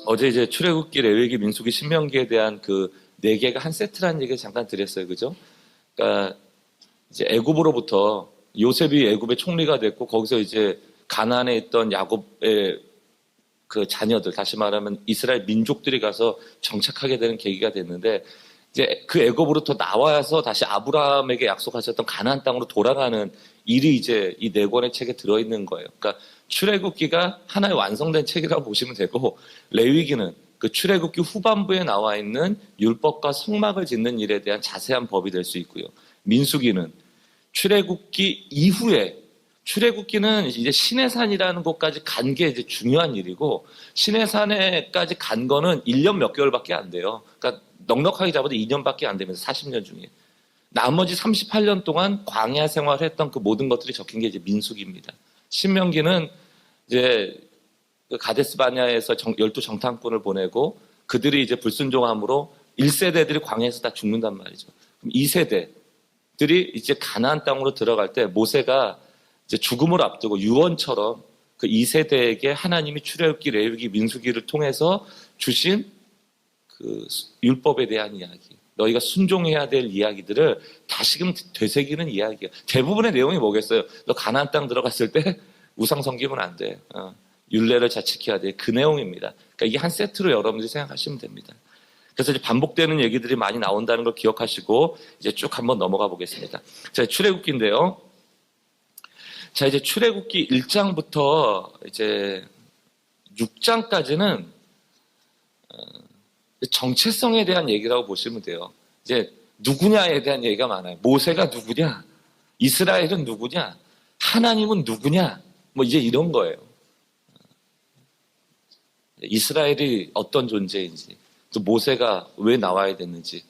어제 이제 출애굽기, 레위기, 민수기, 신명기에 대한 그 네 개가 한 세트라는 얘기를 잠깐 드렸어요, 그죠? 그러니까 이제 애굽으로부터 요셉이 애굽의 총리가 됐고 거기서 이제 가나안에 있던 야곱의 그 자녀들, 다시 말하면 이스라엘 민족들이 가서 정착하게 되는 계기가 됐는데 이제 그 애굽으로부터 나와서 다시 아브라함에게 약속하셨던 가나안 땅으로 돌아가는 일이 이제 이 네 권의 책에 들어있는 거예요. 그러니까 출애굽기가 하나의 완성된 책이라고 보시면 되고 레위기는 그 출애굽기 후반부에 나와 있는 율법과 성막을 짓는 일에 대한 자세한 법이 될 수 있고요. 민수기는 출애굽기 이후에 출애굽기는 이제 시내산이라는 곳까지 간 게 이제 중요한 일이고 시내산에까지 간 거는 1년 몇 개월밖에 안 돼요. 그러니까 넉넉하게 잡아도 2년밖에 안 되면서 40년 중에 나머지 38년 동안 광야 생활을 했던 그 모든 것들이 적힌 게 이제 민수기입니다. 신명기는 이제 그 가데스 바냐에서 12정탐꾼을 보내고 그들이 이제 불순종함으로 1세대들이 광야에서 다 죽는단 말이죠. 그럼 2세대들이 이제 가나안 땅으로 들어갈 때 모세가 이제 죽음을 앞두고 유언처럼 그 2세대에게 하나님이 출애굽기, 레위기, 민수기를 통해서 주신 그 율법에 대한 이야기, 너희가 순종해야 될 이야기들을 다시금 되새기는 이야기야. 대부분의 내용이 뭐겠어요? 너 가나안 땅 들어갔을 때 우상 섬기면 안 돼. 율례를 잘 지켜야 돼. 그 내용입니다. 그러니까 이게 한 세트로 여러분들이 생각하시면 됩니다. 그래서 이제 반복되는 얘기들이 많이 나온다는 걸 기억하시고 이제 쭉 한번 넘어가 보겠습니다. 자, 출애굽기인데요. 자, 이제 출애굽기 1장부터 이제 6장까지는 정체성에 대한 얘기라고 보시면 돼요. 이제 누구냐에 대한 얘기가 많아요. 모세가 누구냐? 이스라엘은 누구냐? 하나님은 누구냐? 뭐 이제 이런 거예요. 이스라엘이 어떤 존재인지, 또 모세가 왜 나와야 됐는지,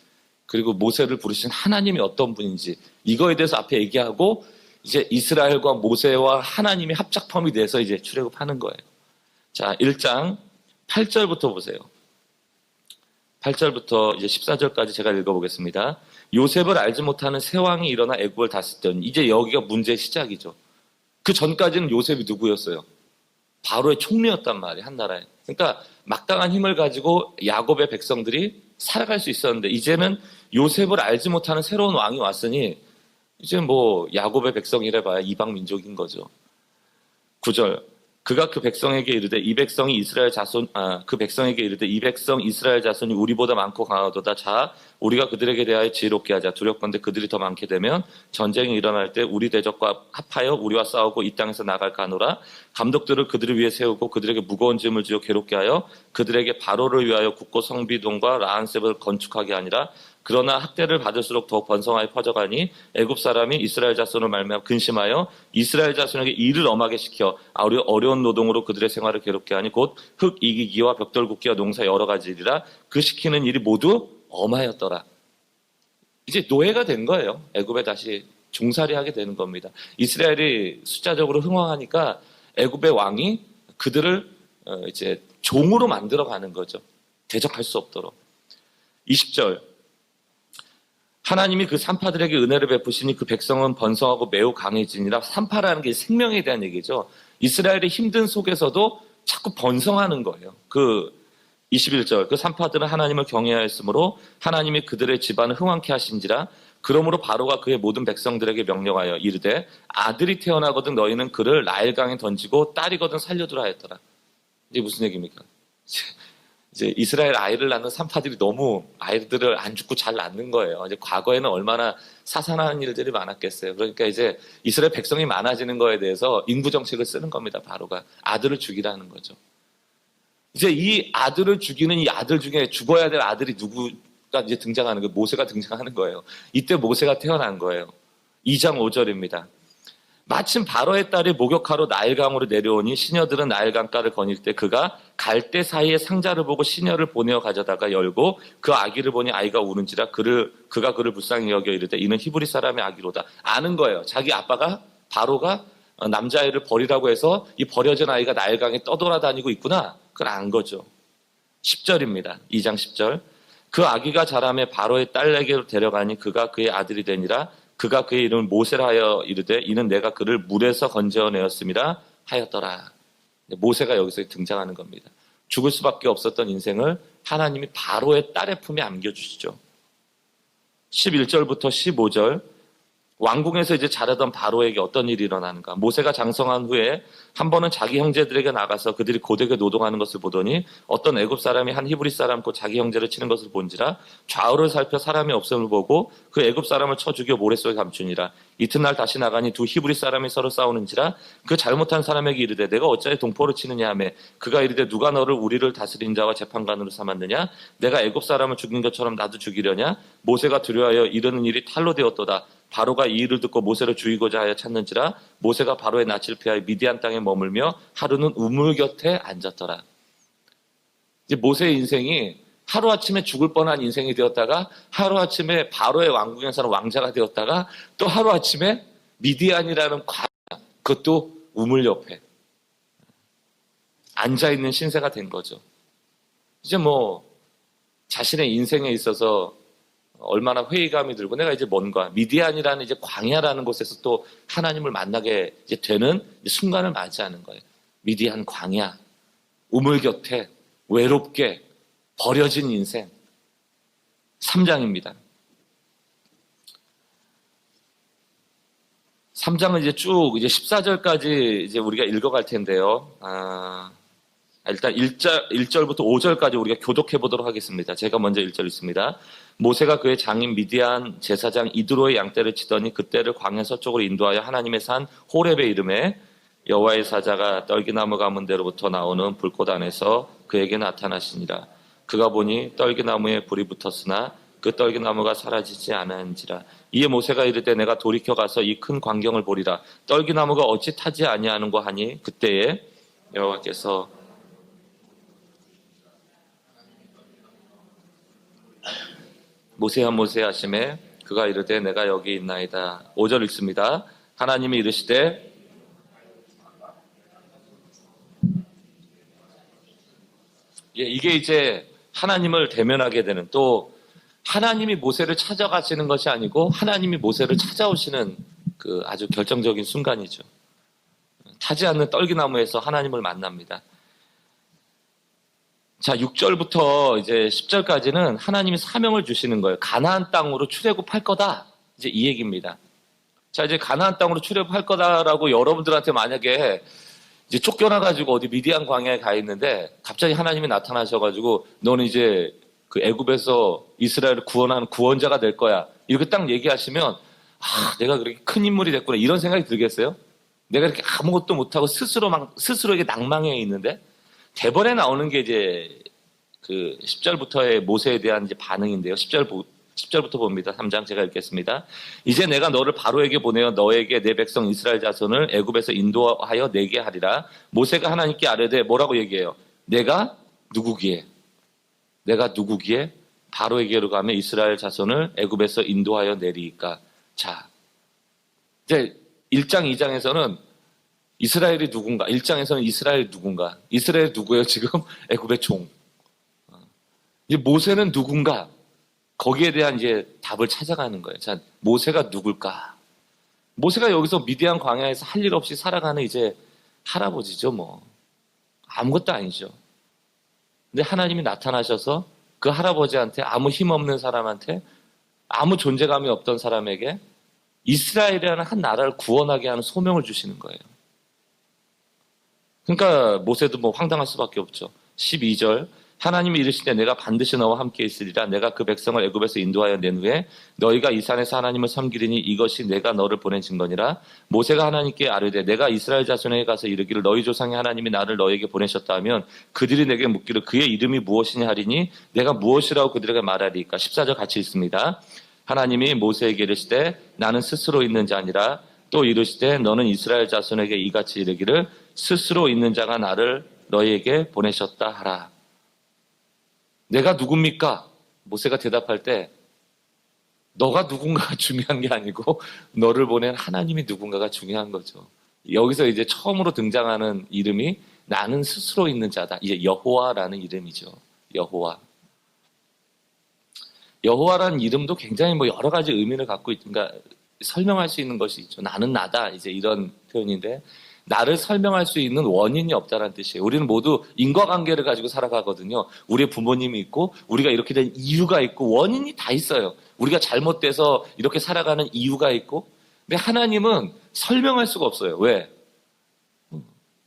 그리고 모세를 부르신 하나님이 어떤 분인지 이거에 대해서 앞에 얘기하고 이제 이스라엘과 모세와 하나님이 합작품이 돼서 이제 출애굽하는 거예요. 자, 1장 8절부터 보세요. 8절부터 이제 14절까지 제가 읽어보겠습니다. 요셉을 알지 못하는 새 왕이 일어나 애굽을 다스렸더니 이제 여기가 문제의 시작이죠. 그 전까지는 요셉이 누구였어요? 바로의 총리였단 말이에요, 한 나라에. 그러니까 막강한 힘을 가지고 야곱의 백성들이 살아갈 수 있었는데 이제는 요셉을 알지 못하는 새로운 왕이 왔으니 이제 뭐 야곱의 백성이라 봐야 이방 민족인 거죠. 9절. 그가 그 백성에게 이르되 이 백성이 이스라엘 자손 그 백성에게 이르되 이 백성 이스라엘 자손이 우리보다 많고 강하도다. 자, 우리가 그들에게 대하여 지혜롭게 하자. 두렵건대 그들이 더 많게 되면 전쟁이 일어날 때 우리 대적과 합하여 우리와 싸우고 이 땅에서 나갈까 하노라. 감독들을 그들을 위해 세우고 그들에게 무거운 짐을 지어 괴롭게 하여 그들에게 바로를 위하여 굳고 성비동과 라한셉을 건축하게 아니라 그러나 학대를 받을수록 더욱 번성하여 퍼져가니 애굽 사람이 이스라엘 자손을 말미암아 근심하여 이스라엘 자손에게 일을 엄하게 시켜 어려운 노동으로 그들의 생활을 괴롭게 하니 곧 흙 이기기와 벽돌 굽기와 농사 여러 가지 일이라 그 시키는 일이 모두 엄하였더라. 이제 노예가 된 거예요. 애굽에 다시 종살이하게 되는 겁니다. 이스라엘이 숫자적으로 흥왕하니까 애굽의 왕이 그들을 이제 종으로 만들어가는 거죠. 대적할 수 없도록. 20절. 하나님이 그 산파들에게 은혜를 베푸시니 그 백성은 번성하고 매우 강해지니라. 산파라는 게 생명에 대한 얘기죠. 이스라엘의 힘든 속에서도 자꾸 번성하는 거예요. 그 21절. 그 산파들은 하나님을 경외하였으므로 하나님이 그들의 집안을 흥왕케 하신지라. 그러므로 바로가 그의 모든 백성들에게 명령하여 이르되 아들이 태어나거든 너희는 그를 나일강에 던지고 딸이거든 살려두라 하였더라. 이게 무슨 얘기입니까? 이제 이스라엘 아이를 낳는 산파들이 너무 아이들을 안 죽고 잘 낳는 거예요. 이제 과거에는 얼마나 사산하는 일들이 많았겠어요. 그러니까 이제 이스라엘 백성이 많아지는 거에 대해서 인구 정책을 쓰는 겁니다. 바로가 아들을 죽이라는 거죠. 이제 이 아들을 죽이는 이 아들 중에 죽어야 될 아들이 누구가 이제 등장하는 거예요. 모세가 등장하는 거예요. 이때 모세가 태어난 거예요. 2장 5절입니다. 마침 바로의 딸이 목욕하러 나일강으로 내려오니 시녀들은 나일강가를 거닐 때 그가 갈대 사이에 상자를 보고 시녀를 보내어 가져다가 열고 그 아기를 보니 아이가 우는지라 그가 그를 불쌍히 여겨 이르되 이는 히브리 사람의 아기로다. 아는 거예요. 자기 아빠가 바로가 남자아이를 버리라고 해서 이 버려진 아이가 나일강에 떠돌아다니고 있구나. 그걸 안 거죠. 10절입니다. 2장 10절. 그 아기가 자라매 바로의 딸에게로 데려가니 그가 그의 아들이 되니라. 그가 그의 이름을 모세라 하여 이르되 이는 내가 그를 물에서 건져내었음이라 하였더라. 모세가 여기서 등장하는 겁니다. 죽을 수밖에 없었던 인생을 하나님이 바로의 딸의 품에 안겨주시죠. 11절부터 15절 왕궁에서 이제 자라던 바로에게 어떤 일이 일어나는가. 모세가 장성한 후에 한 번은 자기 형제들에게 나가서 그들이 고되게 노동하는 것을 보더니 어떤 애굽 사람이 한 히브리 사람과 자기 형제를 치는 것을 본지라 좌우를 살펴 사람이 없음을 보고 그 애굽 사람을 쳐 죽여 모래 속에 감추니라. 이튿날 다시 나가니 두 히브리 사람이 서로 싸우는지라 그 잘못한 사람에게 이르되 내가 어찌하여 동포를 치느냐 하며 그가 이르되 누가 너를 우리를 다스린 자와 재판관으로 삼았느냐. 내가 애굽 사람을 죽인 것처럼 나도 죽이려냐. 모세가 두려워하여 이르는 일이 탈로 되었도다. 바로가 이 일을 듣고 모세를 죽이고자 하여 찾는지라. 모세가 바로의 낯을 피하여 미디안 땅에 머물며 하루는 우물 곁에 앉았더라. 이제 모세의 인생이 하루아침에 죽을 뻔한 인생이 되었다가 하루아침에 바로의 왕궁에 사는 왕자가 되었다가 또 하루아침에 미디안이라는 광야, 그것도 우물 옆에 앉아있는 신세가 된 거죠. 이제 뭐 자신의 인생에 있어서 얼마나 회의감이 들고 내가 이제 뭔가 미디안이라는 이제 광야라는 곳에서 또 하나님을 만나게 이제 되는 순간을 맞이하는 거예요. 미디안 광야, 우물 곁에 외롭게 버려진 인생. 3장입니다. 3장은 이제 쭉 이제 14절까지 이제 우리가 읽어갈 텐데요. 일단 1절부터 5절까지 우리가 교독해 보도록 하겠습니다. 제가 먼저 1절 읽습니다. 모세가 그의 장인 미디안 제사장 이드로의 양떼를 치더니 그떼를 광야 서쪽으로 인도하여 하나님의 산 호렙에 이름에 여호와의 사자가 떨기나무 가문대로부터 나오는 불꽃 안에서 그에게 나타나시니라. 그가 보니 떨기나무에 불이 붙었으나 그 떨기나무가 사라지지 않은지라. 이에 모세가 이르되 내가 돌이켜 가서 이 큰 광경을 보리라. 떨기나무가 어찌 타지 아니하는고 하니 그때에 여호와께서 모세야 모세야 하시매 그가 이르되 내가 여기 있나이다. 5절 읽습니다. 하나님이 이르시되 이게 이제 하나님을 대면하게 되는, 또 하나님이 모세를 찾아가시는 것이 아니고 하나님이 모세를 찾아오시는 그 아주 결정적인 순간이죠. 타지 않는 떨기나무에서 하나님을 만납니다. 자, 6절부터 이제 10절까지는 하나님이 사명을 주시는 거예요. 가나안 땅으로 출애굽할 거다. 이제 이 얘기입니다. 자, 이제 가나안 땅으로 출애굽할 거다라고 여러분들한테 만약에 이제 쫓겨나가지고 어디 미디안 광야에 가 있는데 갑자기 하나님이 나타나셔가지고 너는 이제 그 애굽에서 이스라엘을 구원하는 구원자가 될 거야. 이렇게 딱 얘기하시면 내가 그렇게 큰 인물이 됐구나 이런 생각이 들겠어요? 내가 이렇게 아무것도 못하고 스스로에게 낭망해 있는데 대번에 나오는 게 이제 그 10절부터의 모세에 대한 이제 반응인데요. 10절부터 봅니다. 3장 제가 읽겠습니다. 이제 내가 너를 바로에게 보내어 너에게 내 백성 이스라엘 자손을 애굽에서 인도하여 내게 하리라. 모세가 하나님께 아뢰되 뭐라고 얘기해요? 내가 누구기에? 내가 누구기에? 바로에게로 가면 이스라엘 자손을 애굽에서 인도하여 내리니까. 자, 이제 1장, 2장에서는 이스라엘이 누군가? 1장에서는 이스라엘이 누군가? 이스라엘이 누구예요? 지금 애굽의 종. 이제 모세는 누군가? 거기에 대한 이제 답을 찾아가는 거예요. 자, 모세가 누굴까? 모세가 여기서 미디안 광야에서 할 일 없이 살아가는 이제 할아버지죠, 뭐. 아무것도 아니죠. 근데 하나님이 나타나셔서 그 할아버지한테, 아무 힘 없는 사람한테, 아무 존재감이 없던 사람에게 이스라엘이라는 한 나라를 구원하게 하는 소명을 주시는 거예요. 그러니까 모세도 뭐 황당할 수밖에 없죠. 12절 하나님이 이르시되 내가 반드시 너와 함께 있으리라. 내가 그 백성을 애굽에서 인도하여 낸 후에 너희가 이 산에서 하나님을 섬기리니 이것이 내가 너를 보낸 증거니라. 모세가 하나님께 아뢰되 내가 이스라엘 자손에게 가서 이르기를 너희 조상의 하나님이 나를 너희에게 보내셨다 하면 그들이 내게 묻기를 그의 이름이 무엇이냐 하리니 내가 무엇이라고 그들에게 말하리까. 14절 같이 읽습니다. 하나님이 모세에게 이르시되 나는 스스로 있는 자니라. 또 이르시되 너는 이스라엘 자손에게 이같이 이르기를 스스로 있는 자가 나를 너희에게 보내셨다 하라. 내가 누굽니까? 모세가 대답할 때 너가 누군가가 중요한 게 아니고 너를 보낸 하나님이 누군가가 중요한 거죠. 여기서 이제 처음으로 등장하는 이름이 나는 스스로 있는 자다. 이제 여호와라는 이름이죠. 여호와. 여호와라는 이름도 굉장히 뭐 여러 가지 의미를 갖고 있으니까 설명할 수 있는 것이 있죠. 나는 나다. 이제 이런 표현인데 나를 설명할 수 있는 원인이 없다는 뜻이에요. 우리는 모두 인과관계를 가지고 살아가거든요. 우리의 부모님이 있고 우리가 이렇게 된 이유가 있고 원인이 다 있어요. 우리가 잘못돼서 이렇게 살아가는 이유가 있고, 근데 하나님은 설명할 수가 없어요. 왜?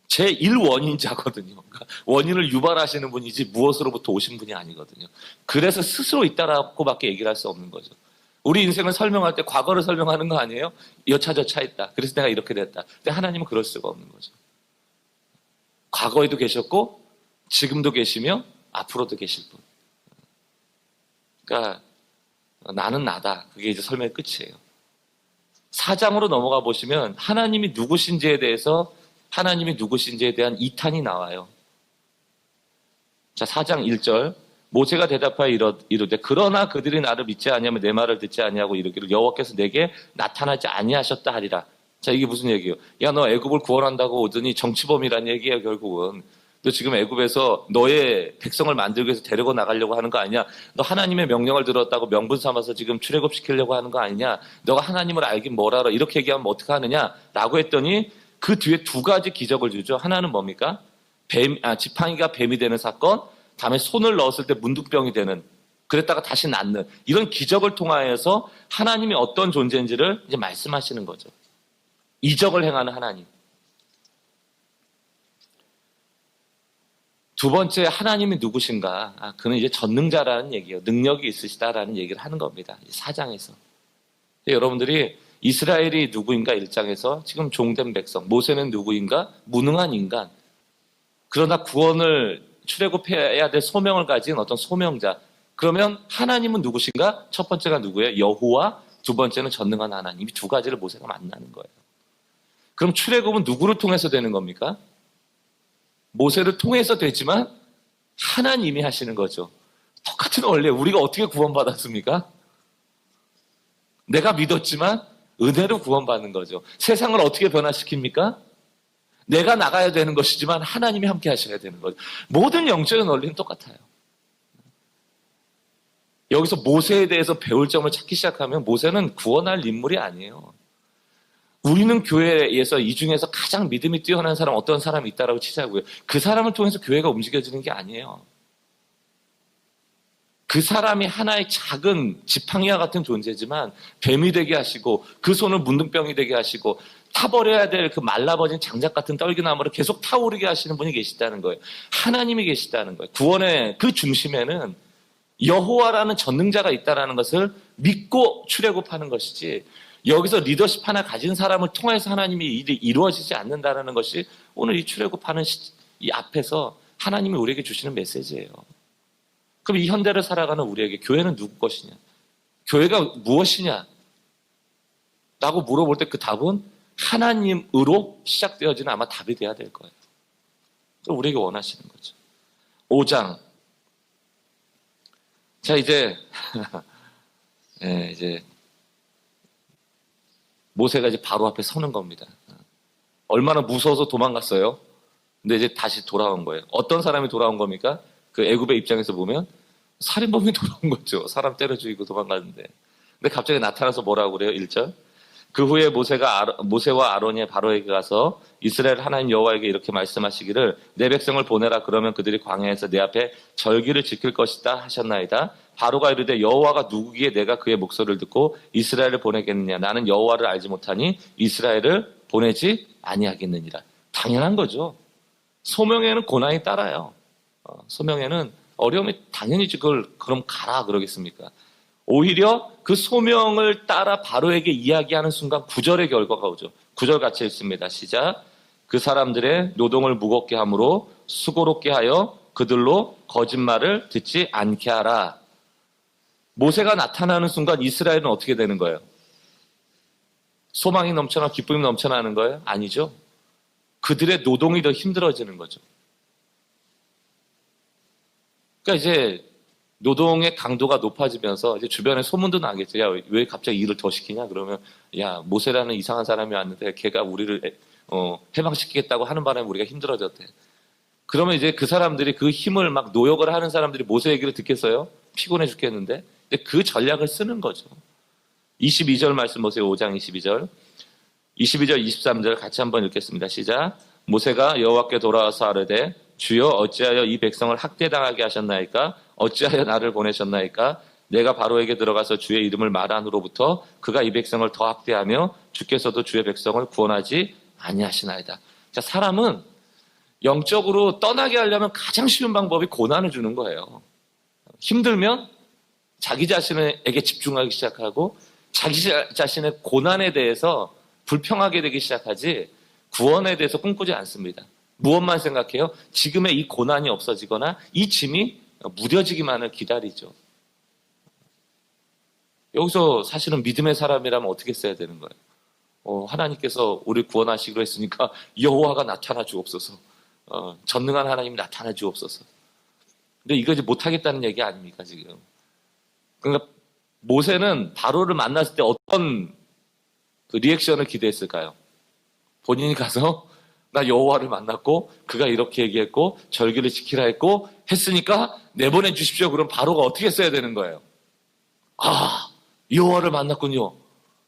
제1원인자거든요. 그러니까 원인을 유발하시는 분이지 무엇으로부터 오신 분이 아니거든요. 그래서 스스로 있다라고밖에 얘기를 할 수 없는 거죠. 우리 인생을 설명할 때 과거를 설명하는 거 아니에요? 여차저차 있다. 그래서 내가 이렇게 됐다. 근데 하나님은 그럴 수가 없는 거죠. 과거에도 계셨고 지금도 계시며 앞으로도 계실 분. 그러니까 나는 나다. 그게 이제 설명의 끝이에요. 4장으로 넘어가 보시면 하나님이 누구신지에 대한 2탄이 나와요. 자, 4장 1절. 모세가 대답하여 이르되 그러나 그들이 나를 믿지 아니하면 내 말을 듣지 아니하고 이르기를 여호와께서 내게 나타나지 아니하셨다 하리라. 자, 이게 무슨 얘기예요? 야, 너 애굽을 구원한다고 오더니 정치범이란 얘기예요, 결국은. 너 지금 애굽에서 너의 백성을 만들기 위해서 데리고 나가려고 하는 거 아니냐? 너 하나님의 명령을 들었다고 명분 삼아서 지금 출애굽시키려고 하는 거 아니냐? 너가 하나님을 알긴 뭘 알아? 이렇게 얘기하면 어떻게 하느냐? 라고 했더니 그 뒤에 두 가지 기적을 주죠. 하나는 뭡니까? 지팡이가 뱀이 되는 사건, 다음에 손을 넣었을 때 문둥병이 되는, 그랬다가 다시 낫는, 이런 기적을 통하여서 하나님이 어떤 존재인지를 이제 말씀하시는 거죠. 이적을 행하는 하나님. 두 번째, 하나님이 누구신가? 그는 이제 전능자라는 얘기예요. 능력이 있으시다라는 얘기를 하는 겁니다. 4장에서. 여러분들이 이스라엘이 누구인가 1장에서 지금 종된 백성, 모세는 누구인가? 무능한 인간. 그러나 구원을 출애굽해야 될 소명을 가진 어떤 소명자. 그러면 하나님은 누구신가? 첫 번째가 누구예요? 여호와. 두 번째는 전능한 하나님. 이 두 가지를 모세가 만나는 거예요. 그럼 출애굽은 누구를 통해서 되는 겁니까? 모세를 통해서 되지만 하나님이 하시는 거죠. 똑같은 원리. 우리가 어떻게 구원받았습니까? 내가 믿었지만 은혜로 구원받는 거죠. 세상을 어떻게 변화시킵니까? 내가 나가야 되는 것이지만 하나님이 함께 하셔야 되는 거죠. 모든 영적인 원리는 똑같아요. 여기서 모세에 대해서 배울 점을 찾기 시작하면 모세는 구원할 인물이 아니에요. 우리는 교회에서 이 중에서 가장 믿음이 뛰어난 사람 어떤 사람이 있다라고 치자고요. 그 사람을 통해서 교회가 움직여지는 게 아니에요. 그 사람이 하나의 작은 지팡이와 같은 존재지만 뱀이 되게 하시고 그 손을 문둥병이 되게 하시고 타버려야 될 그 말라버진 장작 같은 떨기나무를 계속 타오르게 하시는 분이 계시다는 거예요. 하나님이 계시다는 거예요. 구원의 그 중심에는 여호와라는 전능자가 있다는 것을 믿고 출애굽하는 것이지, 여기서 리더십 하나 가진 사람을 통해서 하나님이 일이 이루어지지 않는다는 것이 오늘 이 출애굽하는 이 앞에서 하나님이 우리에게 주시는 메시지예요. 그럼 이 현대를 살아가는 우리에게 교회는 누구 것이냐? 교회가 무엇이냐? 라고 물어볼 때 그 답은 하나님으로 시작되어지는 아마 답이 돼야 될 거예요. 그걸 우리에게 원하시는 거죠. 5장. 자, 이제, 네, 이제, 모세가 이제 바로 앞에 서는 겁니다. 얼마나 무서워서 도망갔어요. 근데 이제 다시 돌아온 거예요. 어떤 사람이 돌아온 겁니까? 그 애굽의 입장에서 보면 살인범이 돌아온 거죠. 사람 때려 죽이고 도망갔는데. 근데 갑자기 나타나서 뭐라고 그래요? 1절. 그 후에 모세와 아론이 바로에게 가서 이스라엘 하나님 여호와에게 이렇게 말씀하시기를 내 백성을 보내라. 그러면 그들이 광야에서 내 앞에 절기를 지킬 것이다 하셨나이다. 바로가 이르되 여호와가 누구기에 내가 그의 목소리를 듣고 이스라엘을 보내겠느냐. 나는 여호와를 알지 못하니 이스라엘을 보내지 아니하겠느니라. 당연한 거죠. 소명에는 고난이 따라요. 소명에는 어려움이 당연히 그걸 그럼 가라 그러겠습니까? 오히려 그 소명을 따라 바로에게 이야기하는 순간 9절의 결과가 오죠. 9절 같이 읽습니다. 시작. 그 사람들의 노동을 무겁게 함으로 수고롭게 하여 그들로 거짓말을 듣지 않게 하라. 모세가 나타나는 순간 이스라엘은 어떻게 되는 거예요? 소망이 넘쳐나 기쁨이 넘쳐나는 거예요? 아니죠. 그들의 노동이 더 힘들어지는 거죠. 그러니까 이제 노동의 강도가 높아지면서 이제 주변에 소문도 나겠죠. 야, 왜 갑자기 일을 더 시키냐? 그러면 야, 모세라는 이상한 사람이 왔는데 걔가 우리를 해방시키겠다고 하는 바람에 우리가 힘들어졌대. 그러면 이제 그 사람들이 그 힘을 막 노역을 하는 사람들이 모세 얘기를 듣겠어요? 피곤해 죽겠는데. 근데 그 전략을 쓰는 거죠. 22절 말씀 보세요. 5장 22절. 22절, 23절 같이 한번 읽겠습니다. 시작. 모세가 여호와께 돌아와서 아뢰되 주여 어찌하여 이 백성을 학대당하게 하셨나이까? 어찌하여 나를 보내셨나이까? 내가 바로에게 들어가서 주의 이름을 말한으로부터 그가 이 백성을 더 학대하며 주께서도 주의 백성을 구원하지 아니하시나이다. 자, 사람은 영적으로 떠나게 하려면 가장 쉬운 방법이 고난을 주는 거예요. 힘들면 자기 자신에게 집중하기 시작하고 자기 자신의 고난에 대해서 불평하게 되기 시작하지 구원에 대해서 꿈꾸지 않습니다. 무엇만 생각해요? 지금의 이 고난이 없어지거나 이 짐이 무뎌지기만을 기다리죠. 여기서 사실은 믿음의 사람이라면 어떻게 써야 되는 거예요? 하나님께서 우리 구원하시기로 했으니까 여호와가 나타나 주옵소서. 전능한 하나님이 나타나 주옵소서. 근데 이거 이제 못하겠다는 얘기 아닙니까, 지금? 그러니까 모세는 바로를 만났을 때 어떤 그 리액션을 기대했을까요? 본인이 가서 나 여호와를 만났고 그가 이렇게 얘기했고 절기를 지키라 했고 했으니까 내보내 주십시오. 그럼 바로가 어떻게 써야 되는 거예요? 아, 여호와를 만났군요.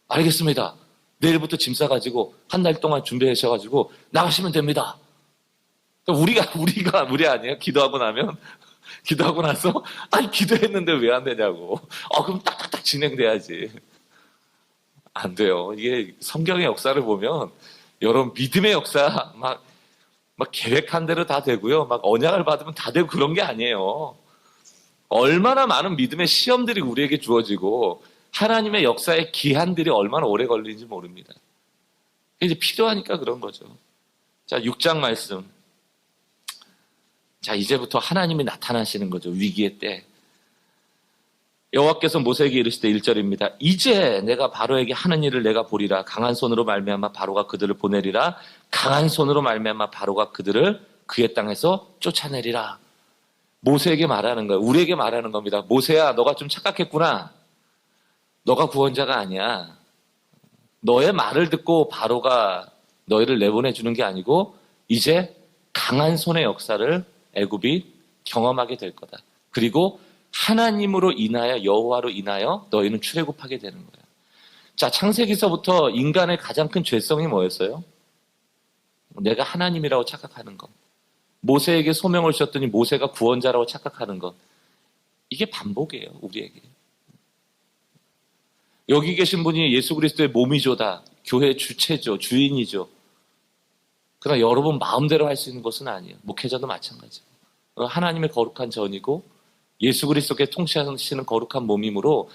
알겠습니다. 내일부터 짐 싸가지고 한 달 동안 준비하셔가지고 나가시면 됩니다. 우리가 무리 아니에요? 기도하고 나면 기도하고 나서 아니 기도했는데 왜 안 되냐고. 그럼 딱딱딱 진행돼야지. 안 돼요. 이게 성경의 역사를 보면 여러분 믿음의 역사 막 계획한 대로 다 되고요. 막 언약을 받으면 다 되고 그런 게 아니에요. 얼마나 많은 믿음의 시험들이 우리에게 주어지고 하나님의 역사의 기한들이 얼마나 오래 걸리는지 모릅니다. 이제 필요하니까 그런 거죠. 자, 6장 말씀. 자, 이제부터 하나님이 나타나시는 거죠. 위기의 때. 여호와께서 모세에게 이르시되 1절입니다. 이제 내가 바로에게 하는 일을 내가 보리라. 강한 손으로 말미암아 바로가 그들을 보내리라. 강한 손으로 말미암아 바로가 그들을 그의 땅에서 쫓아내리라. 모세에게 말하는 거예요. 우리에게 말하는 겁니다. 모세야, 너가 좀 착각했구나. 너가 구원자가 아니야. 너의 말을 듣고 바로가 너희를 내보내주는 게 아니고 이제 강한 손의 역사를 애굽이 경험하게 될 거다. 그리고 하나님으로 인하여 여호와로 인하여 너희는 출애굽하게 되는 거예요. 자, 창세기서부터 인간의 가장 큰 죄성이 뭐였어요? 내가 하나님이라고 착각하는 것. 모세에게 소명을 주셨더니 모세가 구원자라고 착각하는 것. 이게 반복이에요, 우리에게. 여기 계신 분이 예수 그리스도의 몸이죠다. 교회의 주체죠, 주인이죠. 그러나 여러분 마음대로 할 수 있는 것은 아니에요. 목회자도 마찬가지예요. 하나님의 거룩한 전이고 예수 그리스도께 통치하시는 거룩한 몸이므로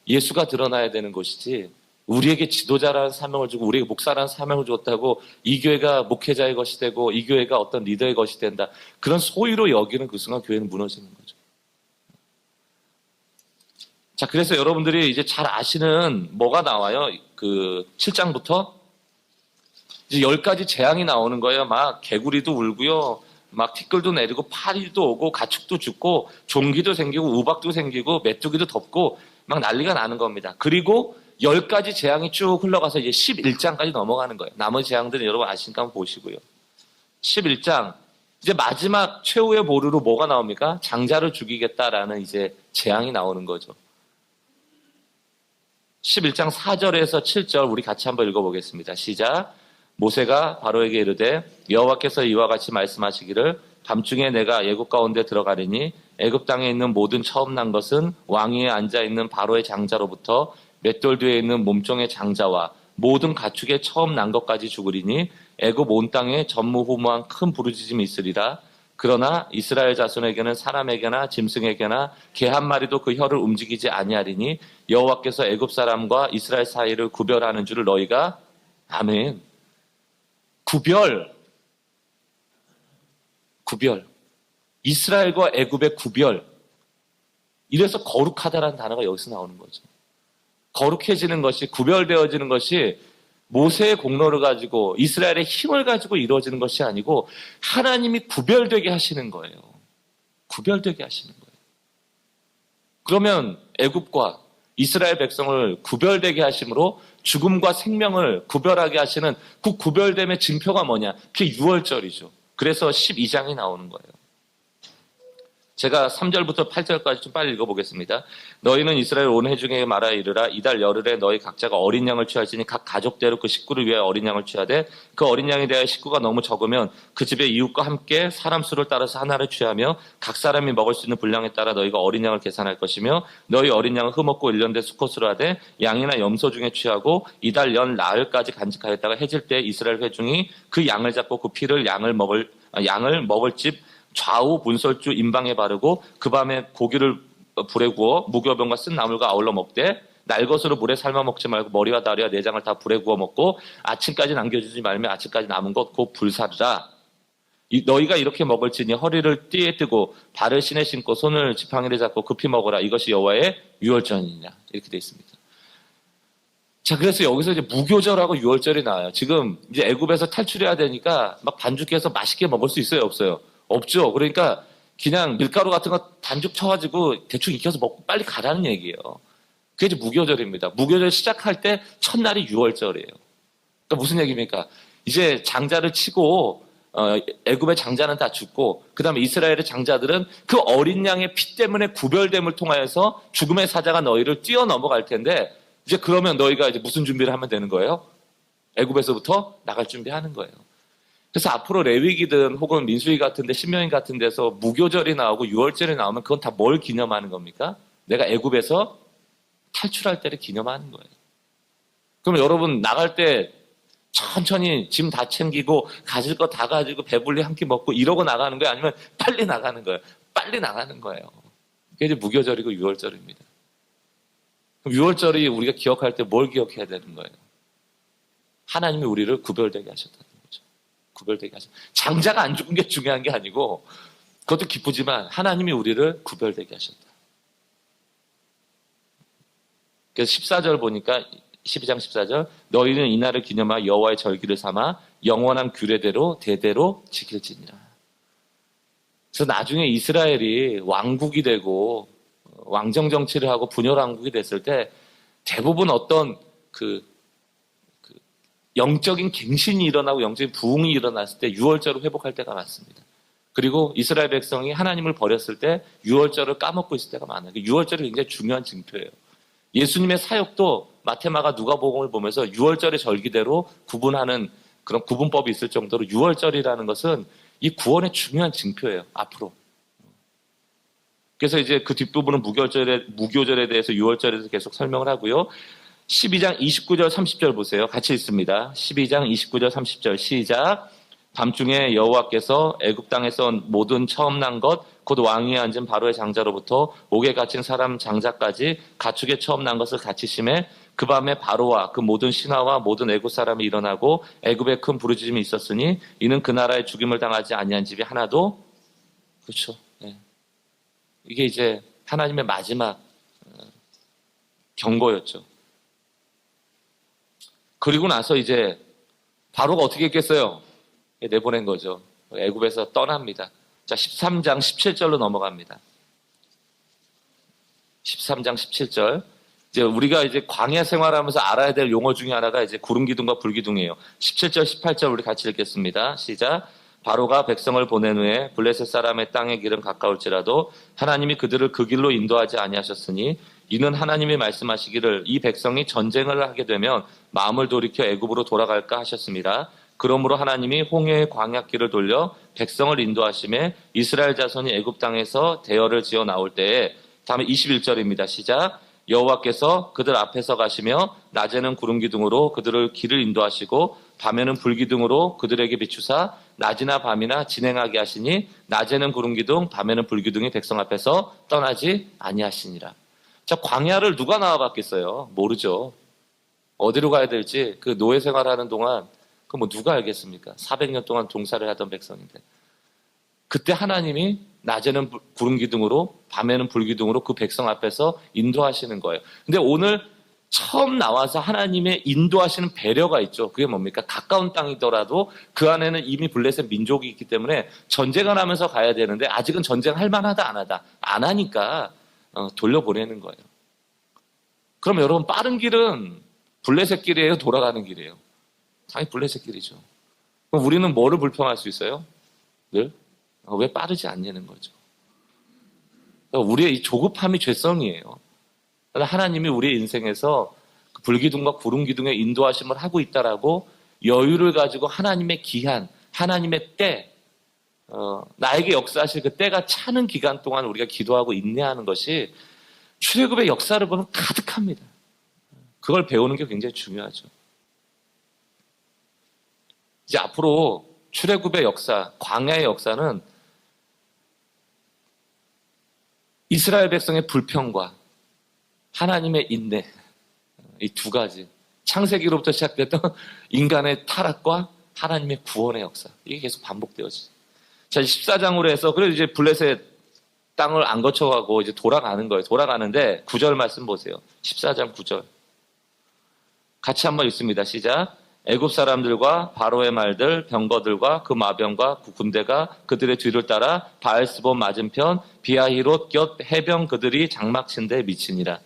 예수가 드러나야 되는 것이지 우리에게 지도자라는 사명을 주고 우리에게 목사라는 사명을 줬다고 이 교회가 목회자의 것이 되고 이 교회가 어떤 리더의 것이 된다. 그런 소유로 여기는 그 순간 교회는 무너지는 거죠. 자, 그래서 여러분들이 이제 잘 아시는 뭐가 나와요? 그 7장부터 이제 10가지 재앙이 나오는 거예요. 막 개구리도 울고요. 막 티끌도 내리고 파리도 오고 가축도 죽고 종기도 생기고 우박도 생기고 메뚜기도 덮고 막 난리가 나는 겁니다. 그리고 10가지 재앙이 쭉 흘러가서 이제 11장까지 넘어가는 거예요. 나머지 재앙들은 여러분 아시니까 한번 보시고요. 11장 이제 마지막 최후의 보루로 뭐가 나옵니까? 장자를 죽이겠다라는 이제 재앙이 나오는 거죠. 11장 4절에서 7절 우리 같이 한번 읽어보겠습니다. 시작. 모세가 바로에게 이르되 여호와께서 이와 같이 말씀하시기를 밤중에 내가 애굽 가운데 들어가리니 애굽 땅에 있는 모든 처음 난 것은 왕위에 앉아 있는 바로의 장자로부터 맷돌 뒤에 있는 몸종의 장자와 모든 가축의 처음 난 것까지 죽으리니 애굽 온 땅에 전무후무한 큰 부르짖음이 있으리라. 그러나 이스라엘 자손에게는 사람에게나 짐승에게나 개 한 마리도 그 혀를 움직이지 아니하리니 여호와께서 애굽 사람과 이스라엘 사이를 구별하는 줄을 너희가 아멘. 구별. 이스라엘과 애굽의 구별. 이래서 거룩하다라는 단어가 여기서 나오는 거죠. 거룩해지는 것이, 구별되어지는 것이 모세의 공로를 가지고 이스라엘의 힘을 가지고 이루어지는 것이 아니고 하나님이 구별되게 하시는 거예요. 구별되게 하시는 거예요. 그러면 애굽과 이스라엘 백성을 구별되게 하심으로 죽음과 생명을 구별하게 하시는 그 구별됨의 증표가 뭐냐? 그게 유월절이죠. 그래서 12장이 나오는 거예요. 제가 3절부터 8절까지 좀 빨리 읽어보겠습니다. 너희는 이스라엘 온 회중에게 말하여 이르라. 이달 열흘에 너희 각자가 어린 양을 취할지니 각 가족대로 그 식구를 위하여 어린 양을 취하되 그 어린 양에 대하여 식구가 너무 적으면 그 집의 이웃과 함께 사람 수를 따라서 하나를 취하며 각 사람이 먹을 수 있는 분량에 따라 너희가 어린 양을 계산할 것이며 너희 어린 양을 흠없고 일련된 수컷으로 하되 양이나 염소 중에 취하고 이달 연 나흘까지 간직하였다가 해질 때 이스라엘 회중이 그 양을 잡고 그 피를 양을 먹을 집 좌우 문설주 임방에 바르고 그 밤에 고기를 불에 구워 무교병과 쓴 나물과 아울러 먹되 날 것으로 물에 삶아 먹지 말고 머리와 다리와 내장을 다 불에 구워 먹고 아침까지 남겨주지 말며 아침까지 남은 것 곧 불사르라. 너희가 이렇게 먹을지니 허리를 띠에 뜨고 발을 신에 신고 손을 지팡이를 잡고 급히 먹어라. 이것이 여호와의 유월절이니라. 이렇게 되어 있습니다. 자, 그래서 여기서 이제 무교절하고 유월절이 나와요. 지금 이제 애굽에서 탈출해야 되니까 막 반죽해서 맛있게 먹을 수 있어요, 없어요? 없죠. 그러니까 그냥 밀가루 같은 거 반죽 쳐가지고 대충 익혀서 먹고 빨리 가라는 얘기예요. 그게 이제 무교절입니다. 무교절 시작할 때 첫날이 유월절이에요. 그러니까 무슨 얘기입니까? 이제 장자를 치고 애굽의 장자는 다 죽고 그 다음에 이스라엘의 장자들은 그 어린 양의 피 때문에 구별됨을 통하여서 죽음의 사자가 너희를 뛰어넘어갈 텐데 이제 그러면 너희가 이제 무슨 준비를 하면 되는 거예요? 애굽에서부터 나갈 준비하는 거예요. 그래서 앞으로 레위기든 혹은 민수기 같은데 신명기 같은 데서 무교절이 나오고 유월절이 나오면 그건 다 뭘 기념하는 겁니까? 내가 애굽에서 탈출할 때를 기념하는 거예요. 그럼 여러분 나갈 때 천천히 짐 다 챙기고 가질 거 다 가지고 배불리 한 끼 먹고 이러고 나가는 거예요? 아니면 빨리 나가는 거예요? 빨리 나가는 거예요. 그게 이제 무교절이고 유월절입니다. 그럼 유월절이 우리가 기억할 때 뭘 기억해야 되는 거예요? 하나님이 우리를 구별되게 하셨다는 거죠. 구별되게 하셨다. 장자가 안 죽은 게 중요한 게 아니고 그것도 기쁘지만 하나님이 우리를 구별되게 하셨다. 그래서 14절 보니까 12장 14절 너희는 이날을 기념하여 여호와의 절기를 삼아 영원한 규례대로 대대로 지킬지니라. 그래서 나중에 이스라엘이 왕국이 되고 왕정 정치를 하고 분열 왕국이 됐을 때 대부분 어떤 그 영적인 갱신이 일어나고 영적인 부흥이 일어났을 때 유월절을 회복할 때가 많습니다. 그리고 이스라엘 백성이 하나님을 버렸을 때 유월절을 까먹고 있을 때가 많아요. 유월절이 굉장히 중요한 징표예요. 예수님의 사역도 마테마가 누가복음을 보면서 유월절의 절기대로 구분하는 그런 구분법이 있을 정도로 유월절이라는 것은 이 구원의 중요한 징표예요. 앞으로. 그래서 이제 그 뒷부분은 무교절에 대해서 유월절에 대해서 계속 설명을 하고요. 12장 29절 30절 보세요. 같이 읽습니다. 12장 29절 30절 시작. 밤중에 여호와께서 애굽 땅에서 모든 처음 난 것 곧 왕위에 앉은 바로의 장자로부터 옥에 갇힌 사람 장자까지 가축에 처음 난 것을 가치심에 그 밤에 바로와 그 모든 신하와 모든 애굽 사람이 일어나고 애굽에 큰 부르짖음이 있었으니 이는 그 나라에 죽임을 당하지 아니한 집이 하나도 그렇죠. 네. 이게 이제 하나님의 마지막 경고였죠. 그리고 나서 이제 바로가 어떻게 했겠어요? 내보낸 거죠. 애굽에서 떠납니다. 자, 13장 17절로 넘어갑니다. 13장 17절. 이제 우리가 이제 광야 생활하면서 알아야 될 용어 중에 하나가 이제 구름기둥과 불기둥이에요. 17절, 18절 우리 같이 읽겠습니다. 시작. 바로가 백성을 보낸 후에 블레셋 사람의 땅의 길은 가까울지라도 하나님이 그들을 그 길로 인도하지 아니하셨으니 이는 하나님이 말씀하시기를 이 백성이 전쟁을 하게 되면 마음을 돌이켜 애굽으로 돌아갈까 하셨습니다. 그러므로 하나님이 홍해의 광야길을 돌려 백성을 인도하심에 이스라엘 자손이 애굽 땅에서 대열을 지어 나올 때에 다음에 21절입니다. 시작. 여호와께서 그들 앞에서 가시며 낮에는 구름기둥으로 그들을 길을 인도하시고 밤에는 불기둥으로 그들에게 비추사 낮이나 밤이나 진행하게 하시니 낮에는 구름기둥 밤에는 불기둥이 백성 앞에서 떠나지 아니하시니라. 자, 광야를 누가 나와봤겠어요? 모르죠. 어디로 가야 될지 그 노예 생활하는 동안 그 뭐 누가 알겠습니까? 400년 동안 종사를 하던 백성인데 그때 하나님이 낮에는 구름기둥으로 밤에는 불기둥으로 그 백성 앞에서 인도하시는 거예요. 근데 오늘 처음 나와서 하나님의 인도하시는 배려가 있죠. 그게 뭡니까? 가까운 땅이더라도 그 안에는 이미 블레셋 민족이 있기 때문에 전쟁을 하면서 가야 되는데 아직은 전쟁할 만하다 안 하다 안 하니까 돌려보내는 거예요. 그럼 여러분 빠른 길은 블레셋 길이에요? 돌아가는 길이에요? 당연히 블레셋 길이죠. 그럼 우리는 뭐를 불평할 수 있어요? 늘? 왜 빠르지 않냐는 거죠. 우리의 이 조급함이 죄성이에요. 하나님이 우리의 인생에서 불기둥과 구름기둥의 인도하심을 하고 있다라고 여유를 가지고 하나님의 기한, 하나님의 때, 나에게 역사하실 그 때가 차는 기간 동안 우리가 기도하고 인내하는 것이 출애굽의 역사를 보면 가득합니다. 그걸 배우는 게 굉장히 중요하죠. 이제 앞으로 출애굽의 역사, 광야의 역사는 이스라엘 백성의 불평과 하나님의 인내, 이 두 가지. 창세기로부터 시작됐던 인간의 타락과 하나님의 구원의 역사. 이게 계속 반복되어지죠. 자, 14장으로 해서, 그래도 이제 블레셋 땅을 안 거쳐가고 이제 돌아가는 거예요. 돌아가는데 9절 말씀 보세요. 14장 9절. 같이 한번 읽습니다. 시작. 애굽 사람들과 바로의 말들, 병거들과 그 마병과 그 군대가 그들의 뒤를 따라 바알스본 맞은편 비아히롯 곁 해변 그들이 장막친 데 미치니라.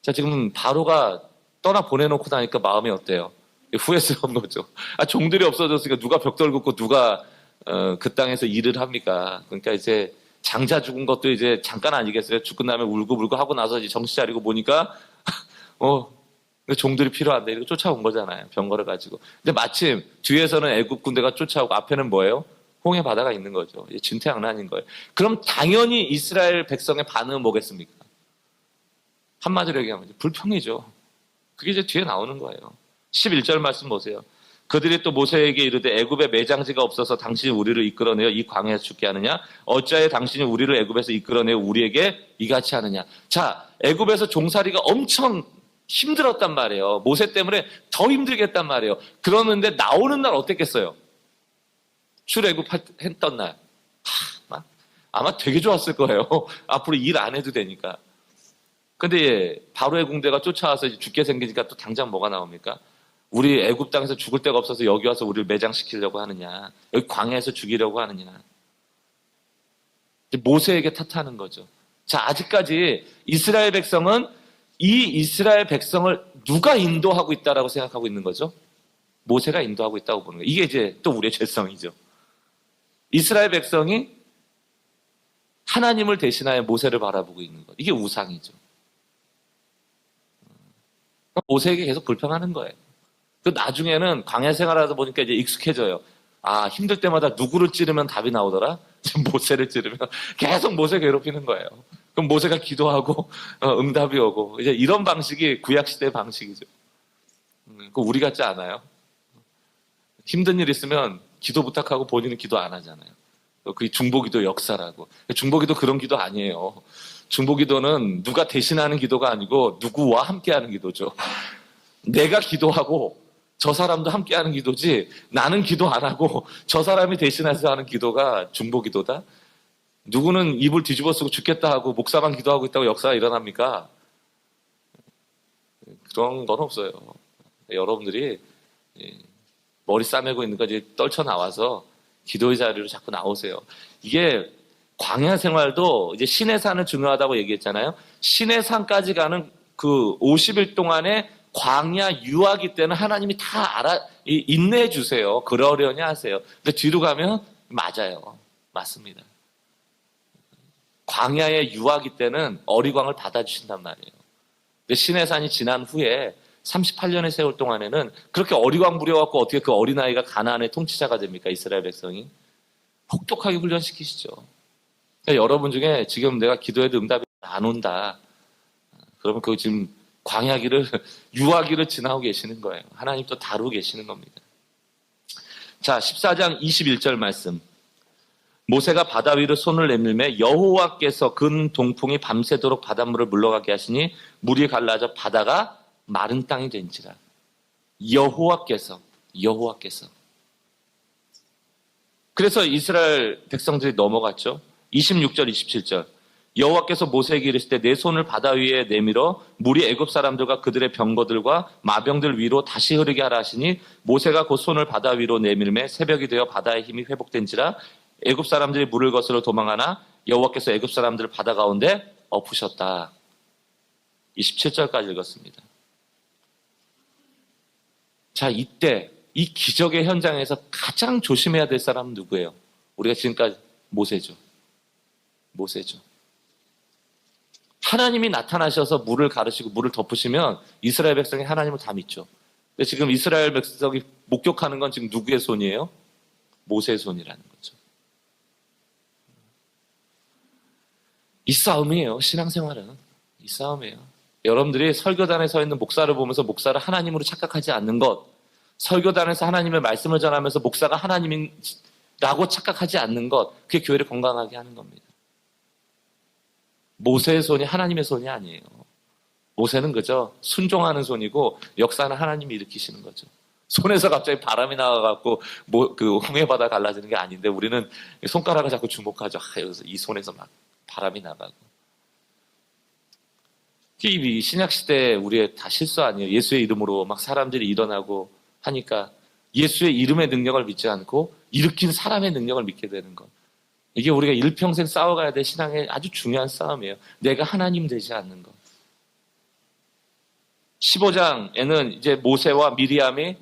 자, 지금 바로가 떠나 보내놓고 나니까 마음이 어때요? 후회스러운 거죠. 종들이 없어졌으니까 누가 벽돌 긋고 누가 그 땅에서 일을 합니까? 그러니까 이제 장자 죽은 것도 이제 잠깐 아니겠어요? 죽고 나면 울고불고 하고 나서 이제 정신 차리고 보니까 종들이 필요한데 이렇게 쫓아온 거잖아요. 병거를 가지고. 근데 마침 뒤에서는 애굽 군대가 쫓아오고 앞에는 뭐예요? 홍해 바다가 있는 거죠. 이제 진퇴양난인 거예요. 그럼 당연히 이스라엘 백성의 반응은 뭐겠습니까? 한마디로 얘기하면 불평이죠. 그게 이제 뒤에 나오는 거예요. 11절 말씀 보세요. 그들이 또 모세에게 이르되 애굽에 매장지가 없어서 당신이 우리를 이끌어내어 이 광야에서 죽게 하느냐? 어찌하여 당신이 우리를 애굽에서 이끌어내어 우리에게 이같이 하느냐? 자, 애굽에서 종살이가 엄청 힘들었단 말이에요. 모세 때문에 더 힘들겠단 말이에요. 그러는데 나오는 날 어땠겠어요? 출애굽 했던 날. 아마 되게 좋았을 거예요. 앞으로 일 안 해도 되니까. 근데 바로의 군대가 쫓아와서 죽게 생기니까 또 당장 뭐가 나옵니까? 우리 애굽 땅에서 죽을 데가 없어서 여기 와서 우리를 매장시키려고 하느냐? 여기 광야에서 죽이려고 하느냐? 모세에게 탓하는 거죠. 자, 아직까지 이스라엘 백성은 이 이스라엘 백성을 누가 인도하고 있다라고 생각하고 있는 거죠? 모세가 인도하고 있다고 보는 거예요. 이게 이제 또 우리의 죄성이죠. 이스라엘 백성이 하나님을 대신하여 모세를 바라보고 있는 것. 이게 우상이죠. 모세에게 계속 불평하는 거예요. 그 나중에는 광야 생활하다 보니까 이제 익숙해져요. 아, 힘들 때마다 누구를 찌르면 답이 나오더라? 모세를 찌르면 계속 모세 괴롭히는 거예요. 그럼 모세가 기도하고 응답이 오고 이제 이런 방식이 구약시대의 방식이죠. 그 우리 같지 않아요? 힘든 일 있으면 기도 부탁하고 본인은 기도 안 하잖아요. 그게 중보기도 역사라고. 중보기도 그런 기도 아니에요. 중보기도는 누가 대신하는 기도가 아니고 누구와 함께하는 기도죠. 내가 기도하고 저 사람도 함께하는 기도지 나는 기도 안 하고 저 사람이 대신해서 하는 기도가 중보기도다. 누구는 입을 뒤집어 쓰고 죽겠다 하고 목사만 기도하고 있다고 역사가 일어납니까? 그런 건 없어요. 여러분들이 머리 싸매고 있는 거 이제 떨쳐 나와서 기도의 자리로 자꾸 나오세요. 이게 광야 생활도 이제 신의 산은 중요하다고 얘기했잖아요. 신의 산까지 가는 그 50일 동안의 광야 유아기 때는 하나님이 다 인내해 주세요. 그러려니 하세요. 근데 뒤로 가면 맞아요. 맞습니다. 광야의 유아기 때는 어리광을 받아주신단 말이에요. 근데 신의 산이 지난 후에 38년의 세월 동안에는 그렇게 어리광 부려갖고 어떻게 그 어린아이가 가나안의 통치자가 됩니까? 이스라엘 백성이. 혹독하게 훈련시키시죠. 그러니까 여러분 중에 지금 내가 기도해도 응답이 안 온다. 그러면 그거 지금 광야기를, 유아기를 지나고 계시는 거예요. 하나님 또 다루고 계시는 겁니다. 자, 14장 21절 말씀. 모세가 바다 위로 손을 내밀매 여호와께서 근 동풍이 밤새도록 바닷물을 물러가게 하시니 물이 갈라져 바다가 마른 땅이 된지라. 여호와께서. 그래서 이스라엘 백성들이 넘어갔죠. 26절, 27절. 여호와께서 모세에게 이르실 때 내 손을 바다 위에 내밀어 물이 애굽 사람들과 그들의 병거들과 마병들 위로 다시 흐르게 하라 하시니 모세가 곧 손을 바다 위로 내밀매 새벽이 되어 바다의 힘이 회복된지라 애굽 사람들이 물을 거스러 도망하나 여호와께서 애굽 사람들을 바다 가운데 엎으셨다. 27절까지 읽었습니다. 자, 이때 이 기적의 현장에서 가장 조심해야 될 사람은 누구예요? 우리가 지금까지 모세죠. 모세죠. 하나님이 나타나셔서 물을 가르시고 물을 덮으시면 이스라엘 백성이 하나님을 다 믿죠. 근데 지금 이스라엘 백성이 목격하는 건 지금 누구의 손이에요? 모세의 손이라는 거죠. 이 싸움이에요. 신앙생활은. 이 싸움이에요. 여러분들이 설교단에 서 있는 목사를 보면서 목사를 하나님으로 착각하지 않는 것, 설교단에서 하나님의 말씀을 전하면서 목사가 하나님이라고 착각하지 않는 것, 그게 교회를 건강하게 하는 겁니다. 모세의 손이 하나님의 손이 아니에요. 모세는 그저 순종하는 손이고 역사는 하나님이 일으키시는 거죠. 손에서 갑자기 바람이 나와갖고 그 홍해바다 갈라지는 게 아닌데 우리는 손가락을 자꾸 주목하죠. 여기서 이 손에서 막 바람이 나가고. 이 신약시대에 우리의 다 실수 아니에요. 예수의 이름으로 막 사람들이 일어나고 하니까 예수의 이름의 능력을 믿지 않고 일으킨 사람의 능력을 믿게 되는 것. 이게 우리가 일평생 싸워가야 될 신앙의 아주 중요한 싸움이에요. 내가 하나님 되지 않는 것. 15장에는 이제 모세와 미리암이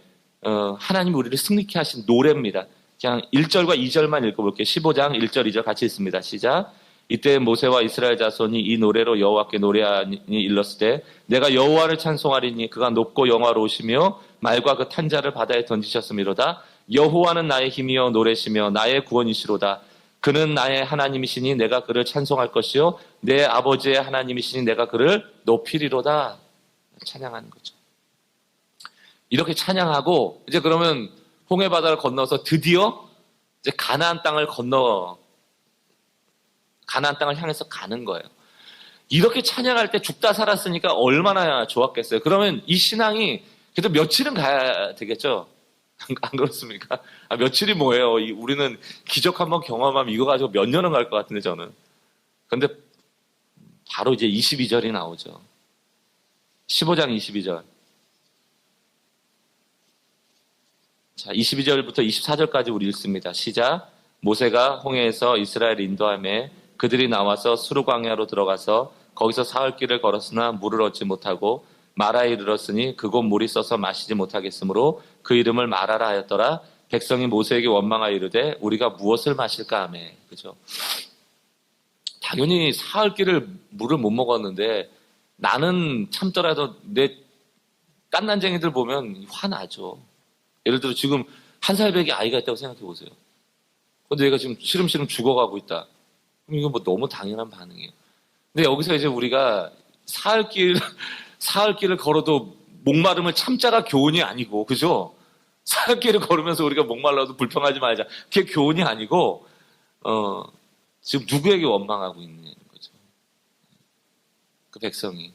하나님 우리를 승리케 하신 노래입니다. 그냥 1절과 2절만 읽어볼게요. 15장 1절 2절 같이 읽습니다. 시작. 이때 모세와 이스라엘 자손이 이 노래로 여호와께 노래하니 일렀을 때 내가 여호와를 찬송하리니 그가 높고 영화로우시며 말과 그 탄자를 바다에 던지셨음이로다. 여호와는 나의 힘이여 노래시며 나의 구원이시로다. 그는 나의 하나님이시니 내가 그를 찬송할 것이요 내 아버지의 하나님이시니 내가 그를 높이리로다. 찬양하는 거죠. 이렇게 찬양하고 이제 그러면 홍해 바다를 건너서 드디어 이제 가나안 땅을 향해서 가는 거예요. 이렇게 찬양할 때 죽다 살았으니까 얼마나 좋았겠어요. 그러면 이 신앙이 그래도 며칠은 가야 되겠죠. 안 그렇습니까? 며칠이 뭐예요? 우리는 기적 한번 경험하면 이거 가지고 몇 년은 갈 것 같은데 저는. 근데 바로 이제 22절이 나오죠. 15장 22절. 자, 22절부터 24절까지 우리 읽습니다. 시작. 모세가 홍해에서 이스라엘 인도함에 그들이 나와서 수르 광야로 들어가서 거기서 사흘 길을 걸었으나 물을 얻지 못하고 마라에 이르렀으니 그곳 물이 써서 마시지 못하겠으므로 그 이름을 마라라 하였더라. 백성이 모세에게 원망하여 이르되 우리가 무엇을 마실까 하며. 그죠? 당연히 사흘 길을 물을 못 먹었는데 나는 참더라도 내 깐난쟁이들 보면 화나죠. 예를 들어 지금 1살배기 아이가 있다고 생각해 보세요. 근데 얘가 지금 시름시름 죽어가고 있다. 그럼 이건 뭐 너무 당연한 반응이에요. 근데 여기서 이제 우리가 사흘 길을 걸어도 목마름을 참자가 교훈이 아니고, 그죠? 사흘 길을 걸으면서 우리가 목말라도 불평하지 말자. 그게 교훈이 아니고, 지금 누구에게 원망하고 있는 거죠. 그 백성이.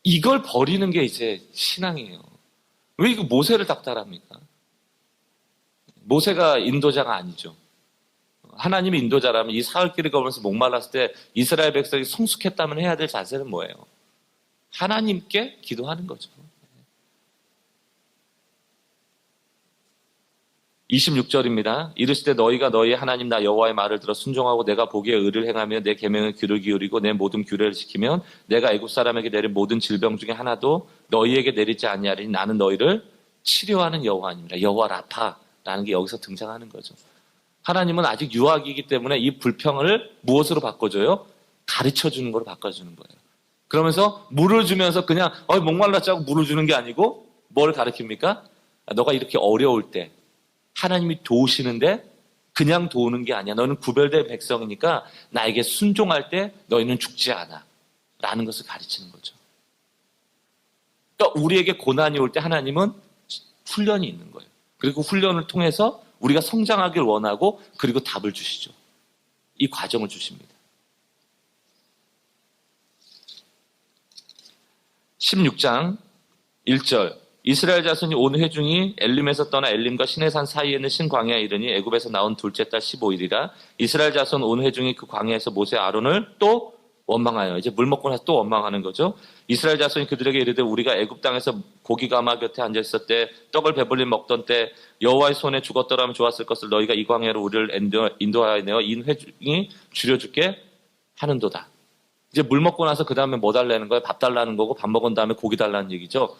이걸 버리는 게 이제 신앙이에요. 왜 이거 모세를 닥달합니까? 모세가 인도자가 아니죠. 하나님이 인도자라면 이 사흘 길을 걸으면서 목말랐을 때 이스라엘 백성이 성숙했다면 해야 될 자세는 뭐예요? 하나님께 기도하는 거죠. 26절입니다. 이르시되 너희가 너희 하나님 나 여호와의 말을 들어 순종하고 내가 보기에 의를 행하며 내 계명에 귀를 기울이고 내 모든 규례를 지키면 내가 애굽 사람에게 내린 모든 질병 중에 하나도 너희에게 내리지 아니하리니 나는 너희를 치료하는 여호와님이라. 여호와 라파라는 게 여기서 등장하는 거죠. 하나님은 아직 유학이기 때문에 이 불평을 무엇으로 바꿔줘요? 가르쳐주는 걸로 바꿔주는 거예요. 그러면서 물을 주면서 그냥 목말랐자고 물을 주는 게 아니고 뭘 가르칩니까? 너가 이렇게 어려울 때 하나님이 도우시는데 그냥 도우는 게 아니야. 너는 구별된 백성이니까 나에게 순종할 때 너희는 죽지 않아. 라는 것을 가르치는 거죠. 그러니까 우리에게 고난이 올 때 하나님은 훈련이 있는 거예요. 그리고 훈련을 통해서 우리가 성장하길 원하고 그리고 답을 주시죠. 이 과정을 주십니다. 16장 1절 이스라엘 자손이 온 회중이 엘림에서 떠나 엘림과 시내산 사이에 있는 신광야에 이르니 애굽에서 나온 둘째 달 15일이라 이스라엘 자손 온 회중이 그 광야에서 모세 아론을 또 원망하여 이제 물 먹고 나서 또 원망하는 거죠. 이스라엘 자손이 그들에게 이르되 우리가 애굽 땅에서 고기 가마 곁에 앉아 있을 때 떡을 배불리 먹던 때 여호와의 손에 죽었더라면 좋았을 것을 너희가 이 광야로 우리를 인도하여 내어 인 회중이 줄여줄게 하는도다. 이제 물 먹고 나서 그 다음에 뭐 달라는 거예요? 밥 달라는 거고 밥 먹은 다음에 고기 달라는 얘기죠.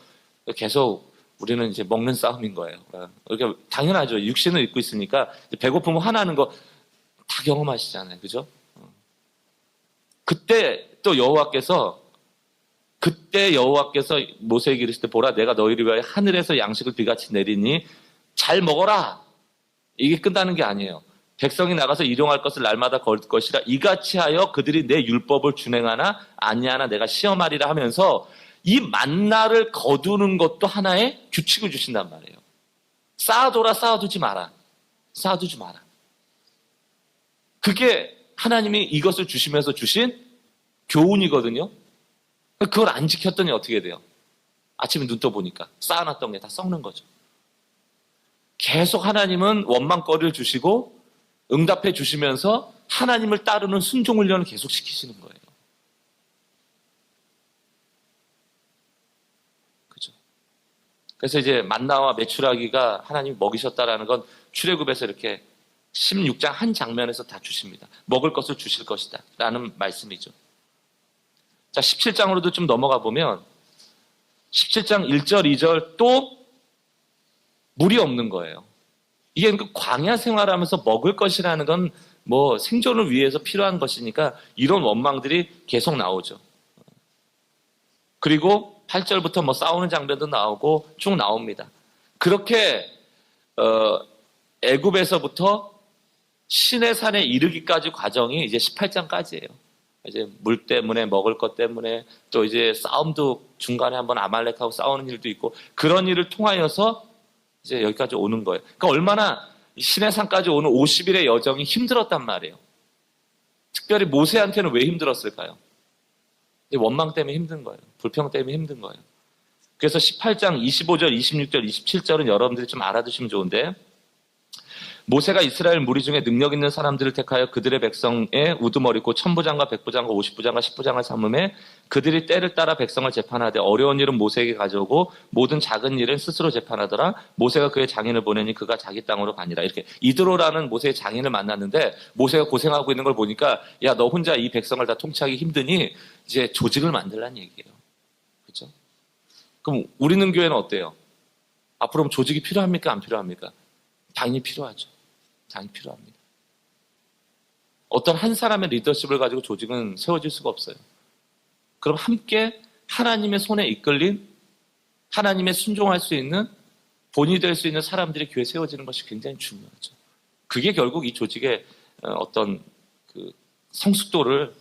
계속 우리는 이제 먹는 싸움인 거예요. 그러니까 당연하죠. 육신을 입고 있으니까 배고프면 화나는 거 다 경험하시잖아요. 그죠? 그때 여호와께서 모세에게 이르시되 보라 내가 너희를 위하여 하늘에서 양식을 비같이 내리니 잘 먹어라. 이게 끝나는 게 아니에요. 백성이 나가서 일용할 것을 날마다 거둘 것이라 이같이 하여 그들이 내 율법을 준행하나 아니하나 내가 시험하리라 하면서 이 만나를 거두는 것도 하나의 규칙을 주신단 말이에요. 쌓아둬라 쌓아두지 마라. 쌓아두지 마라. 그게 하나님이 이것을 주시면서 주신 교훈이거든요. 그걸 안 지켰더니 어떻게 돼요? 아침에 눈 떠보니까 쌓아놨던 게 다 썩는 거죠. 계속 하나님은 원망거리를 주시고 응답해 주시면서 하나님을 따르는 순종 훈련을 계속 시키시는 거예요. 그죠? 그래서 이제 만나와 메추라기가 하나님이 먹이셨다라는 건 출애굽에서 이렇게 16장 한 장면에서 다 주십니다. 먹을 것을 주실 것이다 라는 말씀이죠. 자, 17장으로도 좀 넘어가 보면 17장 1절, 2절 또 물이 없는 거예요. 이게 그 광야 생활하면서 먹을 것이라는 건 뭐 생존을 위해서 필요한 것이니까 이런 원망들이 계속 나오죠. 그리고 8절부터 뭐 싸우는 장면도 나오고 쭉 나옵니다. 그렇게 애굽에서부터 시내산에 이르기까지 과정이 이제 18장까지예요. 이제 물 때문에 먹을 것 때문에 또 이제 싸움도 중간에 한번 아말렉하고 싸우는 일도 있고 그런 일을 통하여서 이제 여기까지 오는 거예요. 그러니까 얼마나 시내산까지 오는 50일의 여정이 힘들었단 말이에요. 특별히 모세한테는 왜 힘들었을까요? 원망 때문에 힘든 거예요. 불평 때문에 힘든 거예요. 그래서 18장 25절, 26절, 27절은 여러분들이 좀 알아두시면 좋은데 모세가 이스라엘 무리 중에 능력 있는 사람들을 택하여 그들의 백성의 우두머리고 천부장과 백부장과 50부장과 10부장을 삼음해 그들이 때를 따라 백성을 재판하되 어려운 일은 모세에게 가져오고 모든 작은 일은 스스로 재판하더라. 모세가 그의 장인을 보내니 그가 자기 땅으로 가니라. 이렇게 이드로라는 모세의 장인을 만났는데 모세가 고생하고 있는 걸 보니까 야, 너 혼자 이 백성을 다 통치하기 힘드니 이제 조직을 만들라는 얘기예요. 그렇죠? 그럼 우리는 교회는 어때요? 앞으로 조직이 필요합니까? 안 필요합니까? 당연히 필요하죠. 당연히 필요합니다. 어떤 한 사람의 리더십을 가지고 조직은 세워질 수가 없어요. 그럼 함께 하나님의 손에 이끌린 하나님의 순종할 수 있는 본이 될 수 있는 사람들이 교회에 세워지는 것이 굉장히 중요하죠. 그게 결국 이 조직의 어떤 그 성숙도를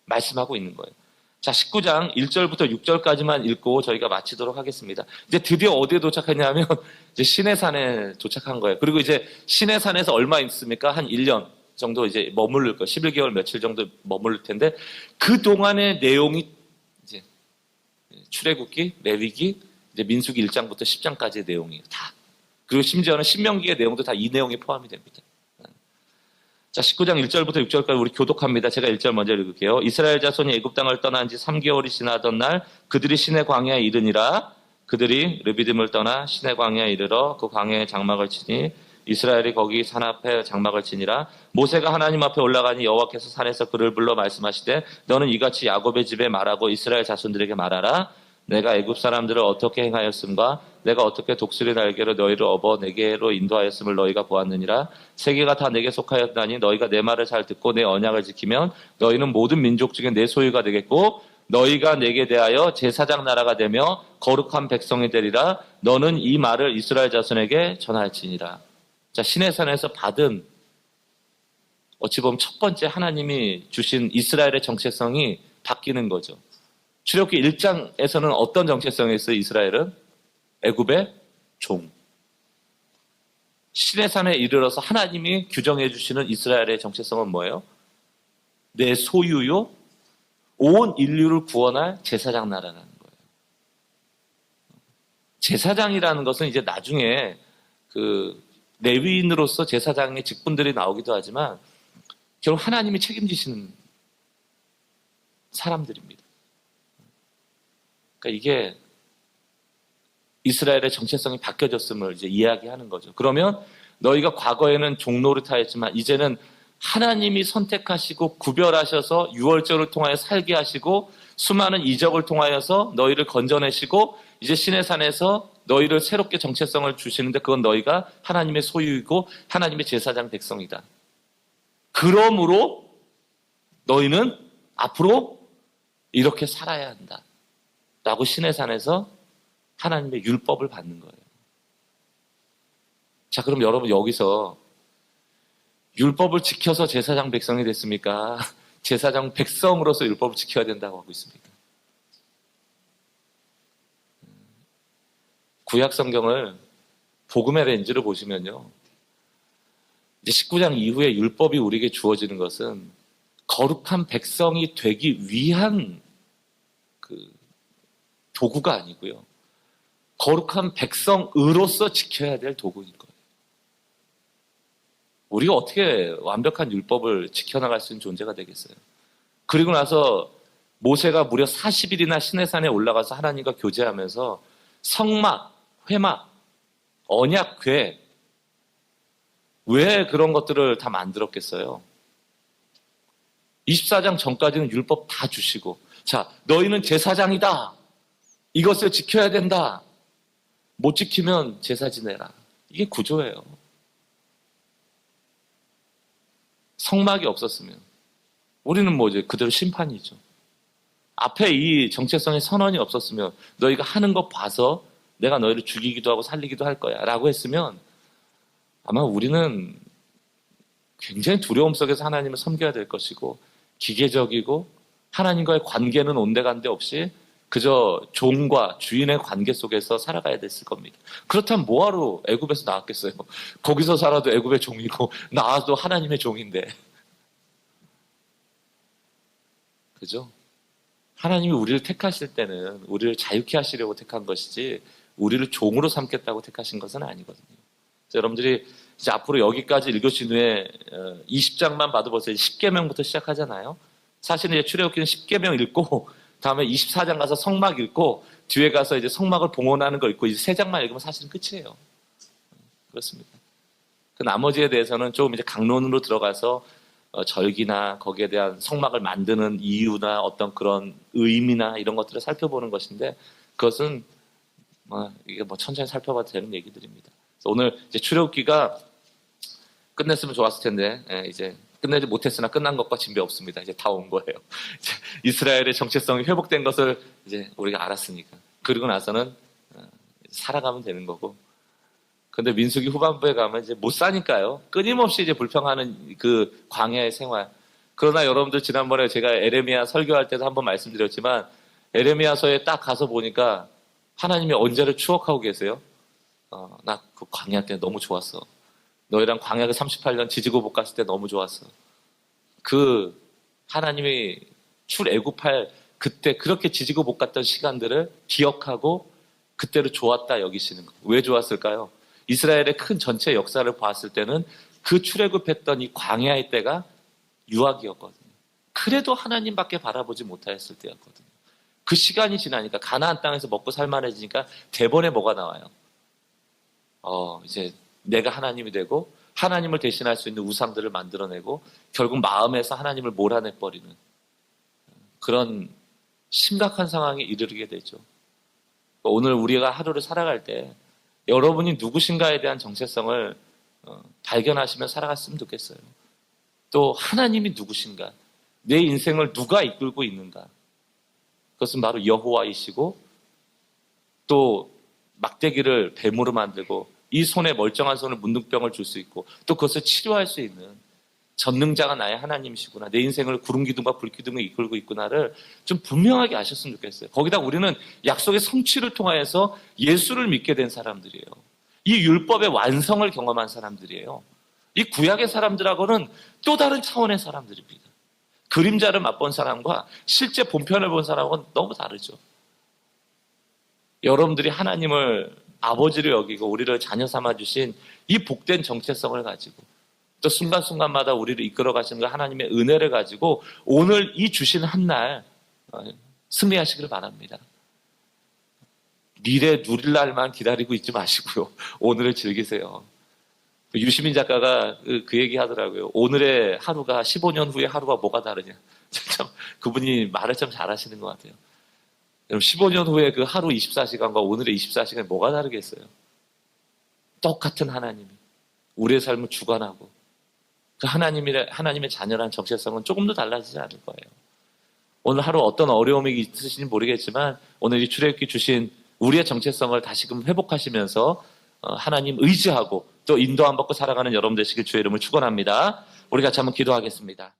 말씀하고 있는 거예요. 자, 19장 1절부터 6절까지만 읽고 저희가 마치도록 하겠습니다. 이제 드디어 어디에 도착했냐면 이제 시내산에 도착한 거예요. 그리고 이제 시내산에서 얼마 있습니까? 한 1년 정도 이제 머무를 거예요. 11개월 며칠 정도 머무를 텐데 그 동안의 내용이 이제 출애굽기, 레위기, 이제 민수기 1장부터 10장까지의 내용이에요. 다. 그리고 심지어는 신명기의 내용도 다 이 내용에 포함이 됩니다. 자, 19장 1절부터 6절까지 우리 교독합니다. 제가 1절 먼저 읽을게요. 이스라엘 자손이 애굽 땅을 떠난 지 3개월이 지나던 날 그들이 시내 광야에 이르니라. 그들이 르비딤을 떠나 시내 광야에 이르러 그 광야에 장막을 치니 이스라엘이 거기 산 앞에 장막을 치니라. 모세가 하나님 앞에 올라가니 여호와께서 산에서 그를 불러 말씀하시되 너는 이같이 야곱의 집에 말하고 이스라엘 자손들에게 말하라. 내가 애굽 사람들을 어떻게 행하였음과 내가 어떻게 독수리 날개로 너희를 업어 내게로 인도하였음을 너희가 보았느니라. 세계가 다 내게 속하였다니 너희가 내 말을 잘 듣고 내 언약을 지키면 너희는 모든 민족 중에 내 소유가 되겠고 너희가 내게 대하여 제사장 나라가 되며 거룩한 백성이 되리라. 너는 이 말을 이스라엘 자손에게 전할지니라. 자, 시내산에서 받은 어찌 보면 첫 번째 하나님이 주신 이스라엘의 정체성이 바뀌는 거죠. 출애굽기 1장에서는 어떤 정체성이었어요? 이스라엘은 애굽의 종. 시내산에 이르러서 하나님이 규정해 주시는 이스라엘의 정체성은 뭐예요? 내 소유요, 온 인류를 구원할 제사장 나라라는 거예요. 제사장이라는 것은 이제 나중에 그 레위인으로서 제사장의 직분들이 나오기도 하지만 결국 하나님이 책임지시는 사람들입니다. 그러니까 이게 이스라엘의 정체성이 바뀌어졌음을 이제 이야기하는 거죠. 그러면 너희가 과거에는 종노릇하였지만 이제는 하나님이 선택하시고 구별하셔서 유월절을 통하여 살게 하시고 수많은 이적을 통하여서 너희를 건져내시고 이제 시내산에서 너희를 새롭게 정체성을 주시는데 그건 너희가 하나님의 소유이고 하나님의 제사장 백성이다. 그러므로 너희는 앞으로 이렇게 살아야 한다. 라고 시내산에서 하나님의 율법을 받는 거예요. 자, 그럼 여러분 여기서 율법을 지켜서 제사장 백성이 됐습니까? 제사장 백성으로서 율법을 지켜야 된다고 하고 있습니까? 구약 성경을 복음의 렌즈로 보시면요. 이제 19장 이후에 율법이 우리에게 주어지는 것은 거룩한 백성이 되기 위한 그 도구가 아니고요. 거룩한 백성으로서 지켜야 될 도구인 거예요. 우리가 어떻게 완벽한 율법을 지켜나갈 수 있는 존재가 되겠어요? 그리고 나서 모세가 무려 40일이나 시내산에 올라가서 하나님과 교제하면서 성막, 회막, 언약궤, 왜 그런 것들을 다 만들었겠어요? 24장 전까지는 율법 다 주시고, 자, 너희는 제사장이다. 이것을 지켜야 된다. 못 지키면 제사 지내라. 이게 구조예요. 성막이 없었으면 우리는 뭐 이제 그대로 심판이죠. 앞에 이 정체성의 선언이 없었으면 너희가 하는 거 봐서 내가 너희를 죽이기도 하고 살리기도 할 거야 라고 했으면 아마 우리는 굉장히 두려움 속에서 하나님을 섬겨야 될 것이고 기계적이고 하나님과의 관계는 온데간데 없이 그저 종과 주인의 관계 속에서 살아가야 됐을 겁니다. 그렇다면 뭐하러 애굽에서 나왔겠어요? 거기서 살아도 애굽의 종이고 나와도 하나님의 종인데. 그죠? 하나님이 우리를 택하실 때는 우리를 자유케 하시려고 택한 것이지 우리를 종으로 삼겠다고 택하신 것은 아니거든요. 여러분들이 이제 앞으로 여기까지 읽으신 후에 20장만 봐도 벌써 10계명부터 시작하잖아요. 사실은 이제 출애굽기는 10계명 읽고 다음에 24장 가서 성막 읽고 뒤에 가서 이제 성막을 봉헌하는 거 읽고 이제 3장만 읽으면 사실은 끝이에요. 그렇습니다. 그 나머지에 대해서는 조금 이제 강론으로 들어가서 절기나 거기에 대한 성막을 만드는 이유나 어떤 그런 의미나 이런 것들을 살펴보는 것인데 그것은 이게 천천히 살펴봐도 되는 얘기들입니다. 오늘 이제 출애굽기가 끝냈으면 좋았을 텐데 이제 끝내지 못했으나 끝난 것과 진배 없습니다. 이제 다 온 거예요. 이제 이스라엘의 정체성이 회복된 것을 이제 우리가 알았으니까. 그리고 나서는 살아가면 되는 거고. 근데 민수기 후반부에 가면 이제 못 사니까요. 끊임없이 이제 불평하는 그 광야의 생활. 그러나 여러분들 지난번에 제가 에레미야 설교할 때도 한번 말씀드렸지만 에레미야서에 딱 가서 보니까 하나님이 언제를 추억하고 계세요? 나 그 광야 때 너무 좋았어. 너희랑 광야를 38년 지지고 못 갔을 때 너무 좋았어. 그 하나님이 출애굽할 그때 그렇게 지지고 못 갔던 시간들을 기억하고 그때로 좋았다 여기시는 거. 왜 좋았을까요? 이스라엘의 큰 전체 역사를 봤을 때는 그 출애굽했던 이 광야의 때가 유학이었거든요. 그래도 하나님밖에 바라보지 못하였을 때였거든요. 그 시간이 지나니까 가나안 땅에서 먹고 살만해지니까 대번에 뭐가 나와요? 이제 내가 하나님이 되고 하나님을 대신할 수 있는 우상들을 만들어내고 결국 마음에서 하나님을 몰아내버리는 그런 심각한 상황에 이르게 되죠. 오늘 우리가 하루를 살아갈 때 여러분이 누구신가에 대한 정체성을 발견하시며 살아갔으면 좋겠어요. 또 하나님이 누구신가? 내 인생을 누가 이끌고 있는가? 그것은 바로 여호와이시고 또 막대기를 뱀으로 만들고 이 손에 멀쩡한 손을 문둥병을 줄 수 있고 또 그것을 치료할 수 있는 전능자가 나의 하나님이시구나. 내 인생을 구름기둥과 불기둥에 이끌고 있구나를 좀 분명하게 아셨으면 좋겠어요. 거기다 우리는 약속의 성취를 통하여서 예수를 믿게 된 사람들이에요. 이 율법의 완성을 경험한 사람들이에요. 이 구약의 사람들하고는 또 다른 차원의 사람들입니다. 그림자를 맛본 사람과 실제 본편을 본 사람은 너무 다르죠. 여러분들이 하나님을 아버지를 여기고 우리를 자녀 삼아주신 이 복된 정체성을 가지고 또 순간순간마다 우리를 이끌어 가시는 그 하나님의 은혜를 가지고 오늘 이 주신 한 날 승리하시길 바랍니다. 미래 누릴 날만 기다리고 있지 마시고요. 오늘을 즐기세요. 유시민 작가가 그 얘기 하더라고요. 오늘의 하루가 15년 후의 하루가 뭐가 다르냐. 참 그분이 말을 참 잘하시는 것 같아요. 여러분 15년 후에 그 하루 24시간과 오늘의 24시간이 뭐가 다르겠어요? 똑같은 하나님이 우리의 삶을 주관하고 그 하나님의 자녀란 정체성은 조금도 달라지지 않을 거예요. 오늘 하루 어떤 어려움이 있으신지 모르겠지만 오늘 이 출애굽기 주신 우리의 정체성을 다시금 회복하시면서 하나님 의지하고 또 인도함 받고 살아가는 여러분 되시길 주의 이름을 축원합니다. 우리 같이 한번 기도하겠습니다.